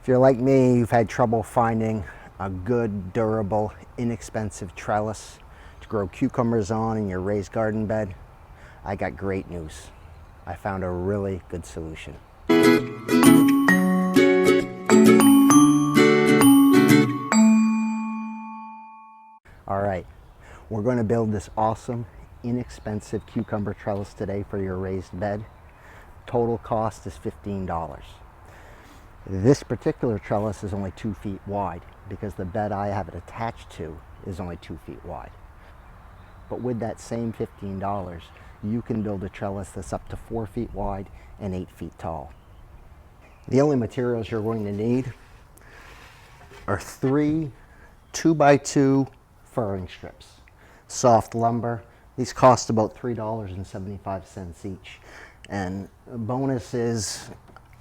If you're like me, you've had trouble finding a good, durable, inexpensive trellis to grow cucumbers on in your raised garden bed, I got great news. I found a really good solution. All right, we're going to build this awesome, inexpensive cucumber trellis today for your raised bed. Total cost is $15. This particular trellis is only 2 feet wide because the bed I have it attached to is only 2 feet wide. But with that same $15, you can build a trellis that's up to 4 feet wide and 8 feet tall. The only materials you're going to need are 3 2x2 furring strips, soft lumber. These cost about $3.75 each. And a bonus is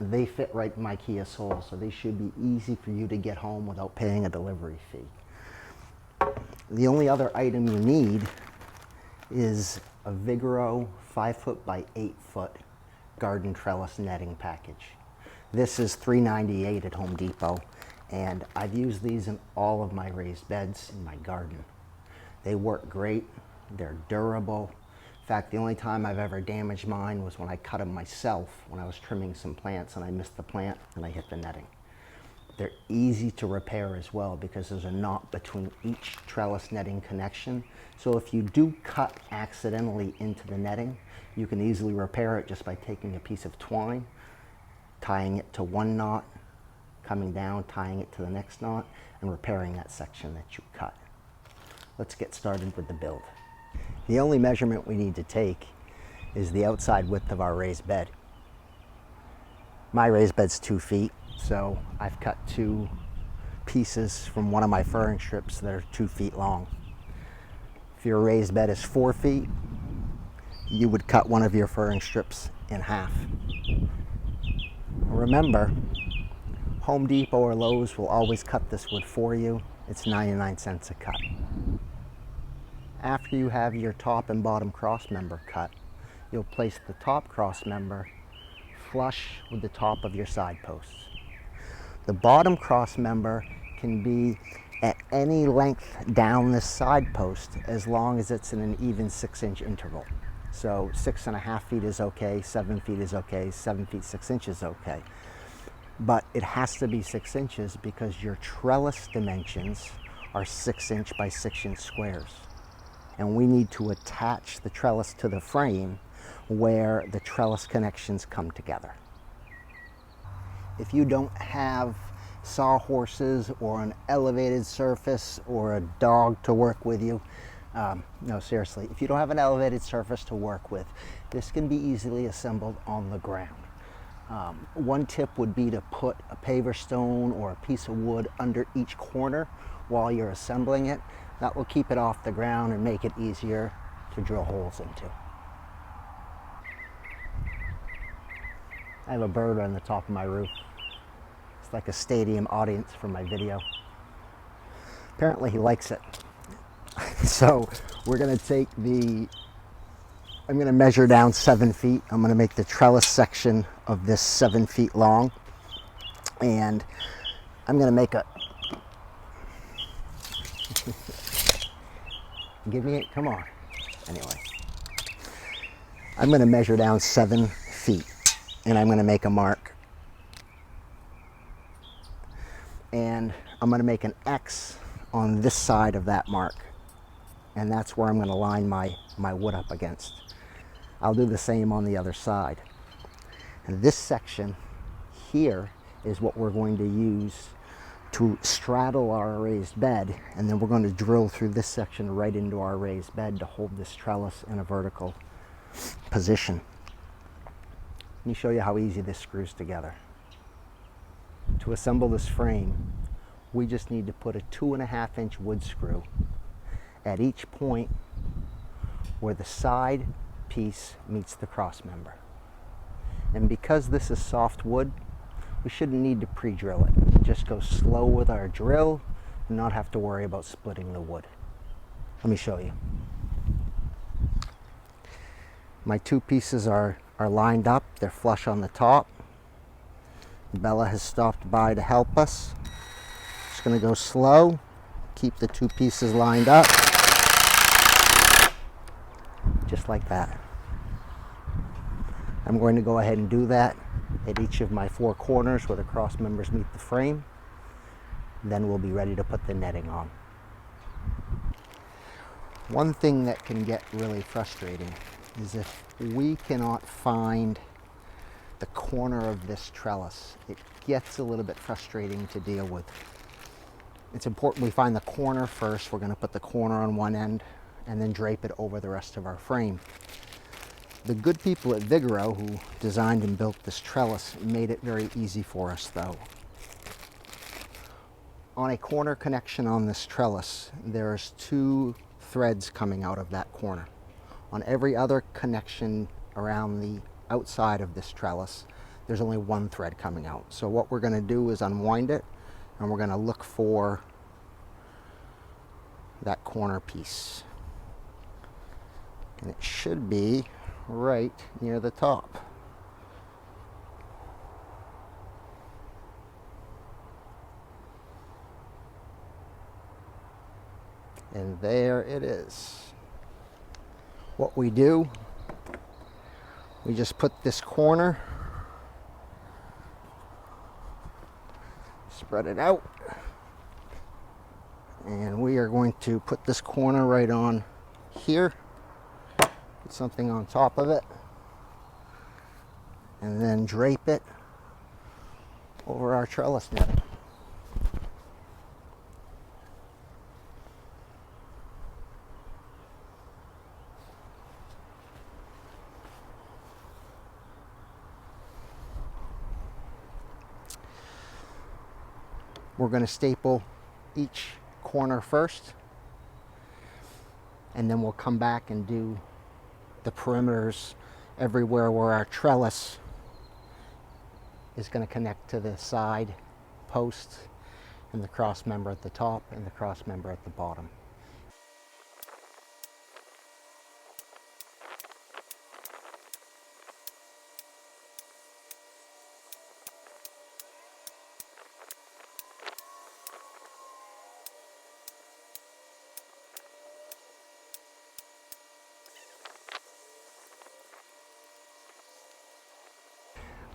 they fit right in my Kia Soul, so they should be easy for you to get home without paying a delivery fee. The only other item you need is a Vigoro 5-foot by 8-foot garden trellis netting package. This is $3.98 at Home Depot, and I've used these in all of my raised beds in my garden. They work great, they're durable. In fact, the only time I've ever damaged mine was when I cut them myself when I was trimming some plants and I missed the plant and I hit the netting. They're easy to repair as well because there's a knot between each trellis netting connection. So if you do cut accidentally into the netting, you can easily repair it just by taking a piece of twine, tying it to one knot, coming down, tying it to the next knot, and repairing that section that you cut. Let's get started with the build. The only measurement we need to take is the outside width of our raised bed. My raised bed's 2 feet, so I've cut 2 pieces from one of my furring strips that are 2 feet long. If your raised bed is 4 feet, you would cut one of your furring strips in half. Remember, Home Depot or Lowe's will always cut this wood for you. It's 99 cents a cut. After you have your top and bottom cross member cut, you'll place the top cross member flush with the top of your side posts. The bottom cross member can be at any length down this side post as long as it's in an even 6-inch interval. So 6.5 feet is okay, 7 feet is okay, 7 feet 6 inches is okay. But it has to be 6 inches because your trellis dimensions are 6-inch by 6-inch squares. And we need to attach the trellis to the frame where the trellis connections come together. If you don't have sawhorses or an elevated surface or a dog to work with you, no, seriously, if you don't have an elevated surface to work with, this can be easily assembled on the ground. One tip would be to put a paver stone or a piece of wood under each corner while you're assembling it. That will keep it off the ground and make it easier to drill holes into. I have a bird on the top of my roof. It's like a stadium audience for my video. Apparently he likes it. So we're going to take I'm going to measure down 7 feet. I'm going to make the trellis section of this 7 feet long. And I'm going to make a give me it, come on. Anyway, I'm going to measure down 7 feet and I'm going to make a mark. And I'm going to make an X on this side of that mark. And that's where I'm going to line my wood up against. I'll do the same on the other side. And this section here is what we're going to use to straddle our raised bed, and then we're going to drill through this section right into our raised bed to hold this trellis in a vertical position. Let me show you how easy this screws together. To assemble this frame, we just need to put a 2.5-inch wood screw at each point where the side piece meets the cross member. And because this is soft wood, we shouldn't need to pre-drill it. Just go slow with our drill and not have to worry about splitting the wood. Let me show you. My 2 pieces are lined up. They're flush on the top. Bella has stopped by to help us. Just going to go slow, keep the two pieces lined up, just like that. I'm going to go ahead and do that at each of my four corners where the cross members meet the frame. Then we'll be ready to put the netting on. One thing that can get really frustrating is if we cannot find the corner of this trellis. It gets a little bit frustrating to deal with. It's important we find the corner first. We're going to put the corner on one end and then drape it over the rest of our frame. The good people at Vigoro who designed and built this trellis made it very easy for us though. On a corner connection on this trellis, there's two threads coming out of that corner. On every other connection around the outside of this trellis, there's only one thread coming out. So what we're going to do is unwind it, and we're going to look for that corner piece. And it should be right near the top. And there it is. What we do, we just put this corner, spread it out, and we are going to put this corner right on here, put something on top of it, and then drape it over our trellis netting. We're going to staple each corner first, and then we'll come back and do the perimeters everywhere where our trellis is going to connect to the side post and the cross member at the top and the cross member at the bottom.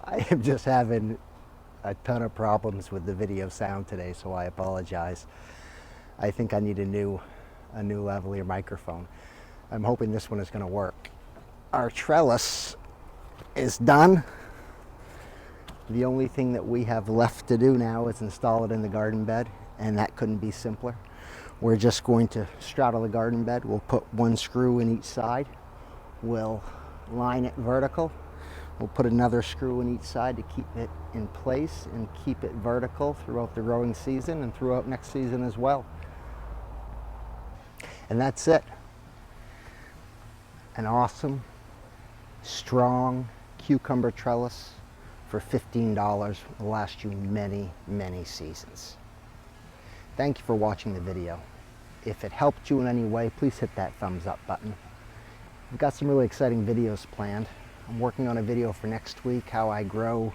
I am just having a ton of problems with the video sound today, so I apologize. I think I need a new lavalier microphone. I'm hoping this one is going to work. Our trellis is done. The only thing that we have left to do now is install it in the garden bed, and that couldn't be simpler. We're just going to straddle the garden bed. We'll put one screw in each side. We'll line it vertical. We'll put another screw in each side to keep it in place and keep it vertical throughout the growing season and throughout next season as well. And that's it. An awesome, strong cucumber trellis for $15 will last you many, many seasons. Thank you for watching the video. If it helped you in any way, please hit that thumbs up button. We've got some really exciting videos planned. I'm working on a video for next week, how I grow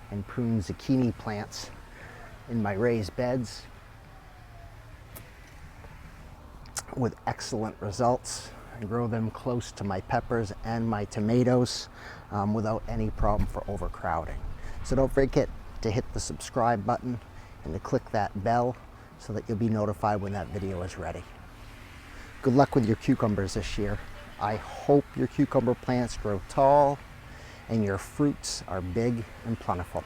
and prune zucchini plants in my raised beds with excellent results. I grow them close to my peppers and my tomatoes without any problem for overcrowding. So don't forget to hit the subscribe button and to click that bell so that you'll be notified when that video is ready. Good luck with your cucumbers this year. I hope your cucumber plants grow tall and your fruits are big and plentiful.